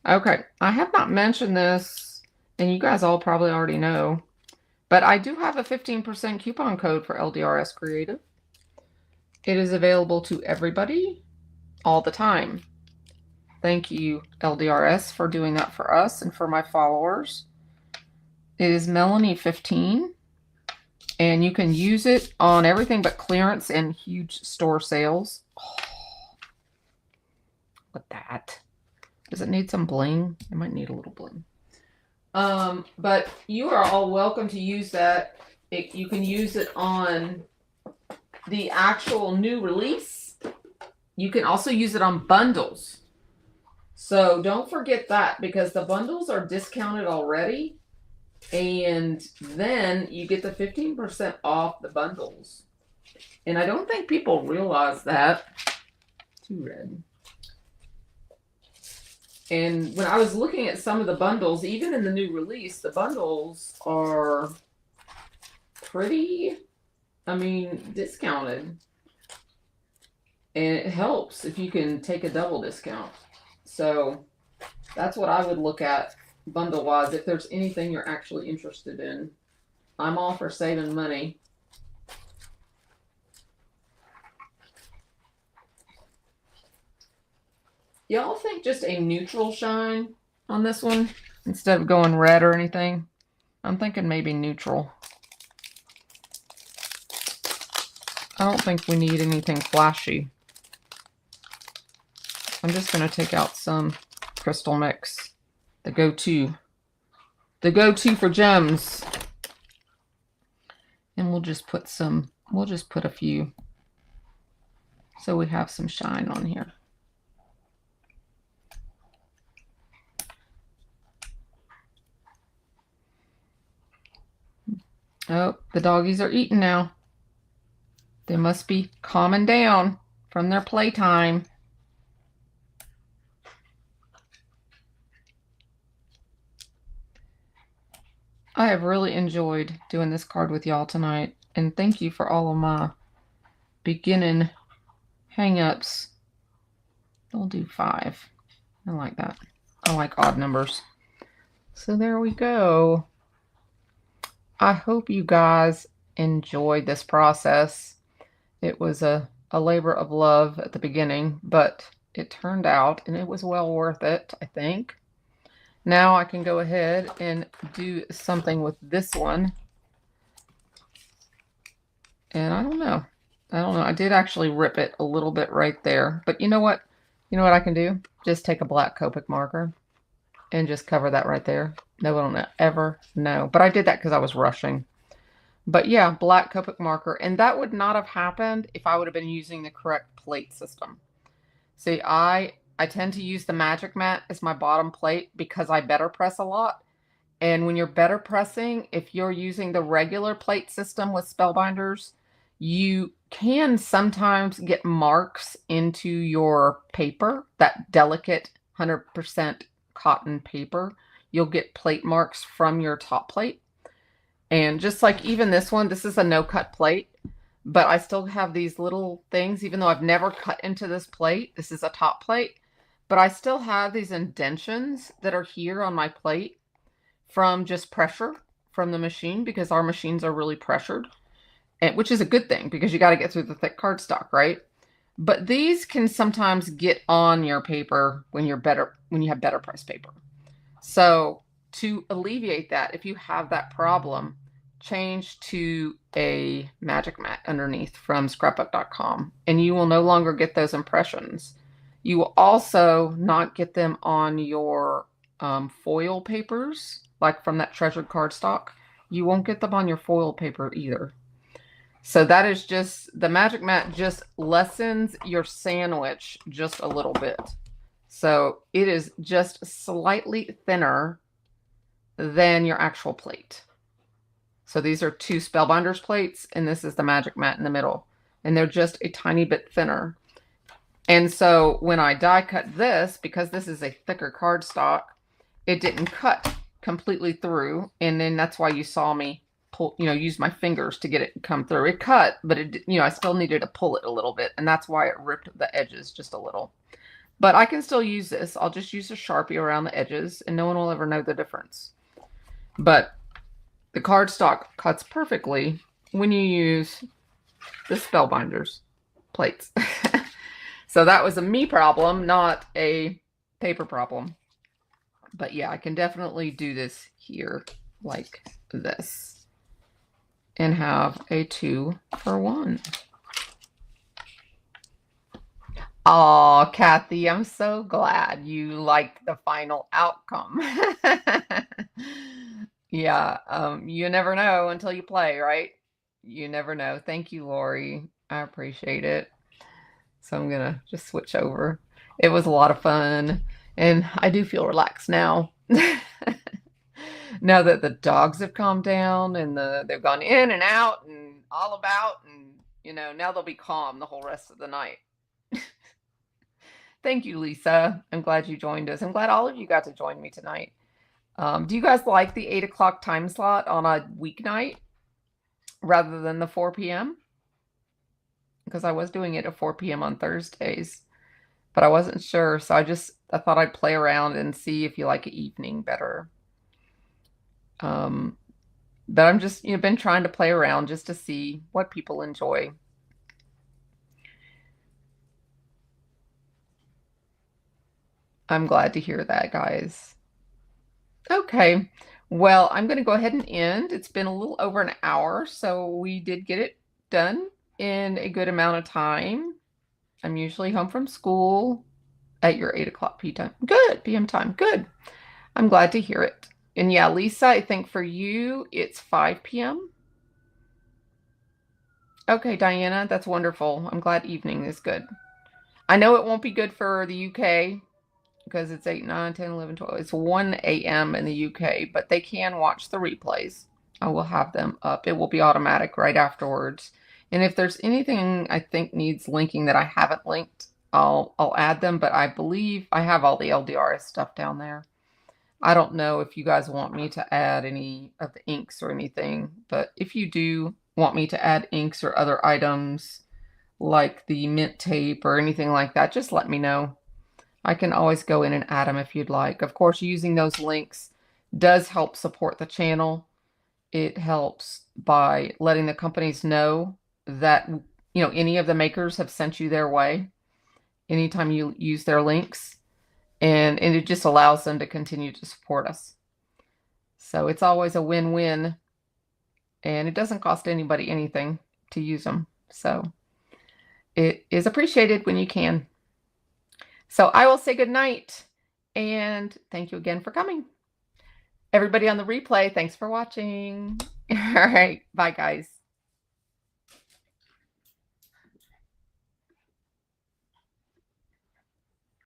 Okay, I have not mentioned this, and you guys all probably already know, but I do have a 15% coupon code for LDRS Creative. It is available to everybody all the time. Thank you, LDRS, for doing that for us and for my followers. It is Melanie15. And you can use it on everything but clearance and huge store sales. Oh, look at that. Does it need some bling? It might need a little bling. But you are all welcome to use that. You can use it on the actual new release. You can also use it on bundles. So don't forget that, because the bundles are discounted already. And then you get the 15% off the bundles. And I don't think people realize that. Too red. And when I was looking at some of the bundles, even in the new release, the bundles are pretty, I mean, discounted. And it helps if you can take a double discount. So that's what I would look at bundle wise, if there's anything you're actually interested in. I'm all for saving money. Y'all think just a neutral shine on this one instead of going red or anything? I'm thinking maybe neutral. I don't think we need anything flashy. I'm just going to take out some crystal mix. The go-to for gems. And we'll just put a few so we have some shine on here. Oh, the doggies are eating now. They must be calming down from their playtime. I have really enjoyed doing this card with y'all tonight, and thank you for all of my beginning hang-ups. We'll do 5. I like that. I like odd numbers. So there we go. I hope you guys enjoyed this process. It was a labor of love at the beginning, but it turned out, and it was well worth it, I think. Now I can go ahead and do something with this one. And I don't know. I did actually rip it a little bit right there. But you know what? You know what I can do? Just take a black Copic marker and just cover that right there. No one will ever know. But I did that because I was rushing. But yeah, black Copic marker. And that would not have happened if I would have been using the correct plate system. See, I tend to use the Magic Mat as my bottom plate because I better press a lot. And when you're better pressing, if you're using the regular plate system with Spellbinders, you can sometimes get marks into your paper, that delicate 100% cotton paper. You'll get plate marks from your top plate. And just like even this one, this is a no-cut plate, but I still have these little things, even though I've never cut into this plate. This is a top plate. but I still have these indentions that are here on my plate from just pressure from the machine, because our machines are really pressured, and which is a good thing because you got to get through the thick cardstock, right? But these can sometimes get on your paper when you have better press paper. So to alleviate that, if you have that problem, change to a magic mat underneath from scrapbook.com, and you will no longer get those impressions. You will also not get them on your foil papers, like from that treasured cardstock. You won't get them on your foil paper either. So that is just, the magic mat just lessens your sandwich just a little bit. So it is just slightly thinner than your actual plate. So these are 2 Spellbinders plates, and this is the magic mat in the middle, and they're just a tiny bit thinner. And so when I die cut this, because this is a thicker cardstock, it didn't cut completely through, and then that's why you saw me pull, use my fingers to get it to come through. It cut, but it, I still needed to pull it a little bit, and that's why it ripped the edges just a little. But I can still use this. I'll just use a Sharpie around the edges, and no one will ever know the difference. But the cardstock cuts perfectly when you use the Spellbinders plates. So that was a me problem, not a paper problem. But yeah, I can definitely do this here like this and have a 2 for 1. Oh, Kathy, I'm so glad you liked the final outcome. Yeah, you never know until you play, right? You never know. Thank you, Lori. I appreciate it. So I'm going to just switch over. It was a lot of fun, and I do feel relaxed now. Now that the dogs have calmed down and they've gone in and out and all about, and now they'll be calm the whole rest of the night. Thank you, Lisa. I'm glad you joined us. I'm glad all of you got to join me tonight. Do you guys like the 8 o'clock time slot on a weeknight rather than the 4 p.m.? Because I was doing it at 4 p.m. on Thursdays, but I wasn't sure. So I thought I'd play around and see if you like an evening better. But I'm just, been trying to play around just to see what people enjoy. I'm glad to hear that, guys. Okay, well, I'm going to go ahead and end. It's been a little over an hour, so we did get it done in a good amount of time. I'm usually home from school at your 8 o'clock p.m. time. Good. I'm glad to hear it. And yeah, Lisa, I think for you, it's 5 p.m. Okay, Diana, that's wonderful. I'm glad evening is good. I know it won't be good for the UK because it's 8, 9, 10, 11, 12. It's 1 a.m. in the UK, but they can watch the replays. I will have them up. It will be automatic right afterwards. And if there's anything I think needs linking that I haven't linked, I'll add them. But I believe I have all the LDRS stuff down there. I don't know if you guys want me to add any of the inks or anything, but if you do want me to add inks or other items like the mint tape or anything like that, just let me know. I can always go in and add them if you'd like. Of course, using those links does help support the channel. It helps by letting the companies know that, any of the makers have sent you their way anytime you use their links. And it just allows them to continue to support us. So it's always a win-win. And it doesn't cost anybody anything to use them. So it is appreciated when you can. So I will say good night. And thank you again for coming. Everybody on the replay, thanks for watching. All right. Bye, guys.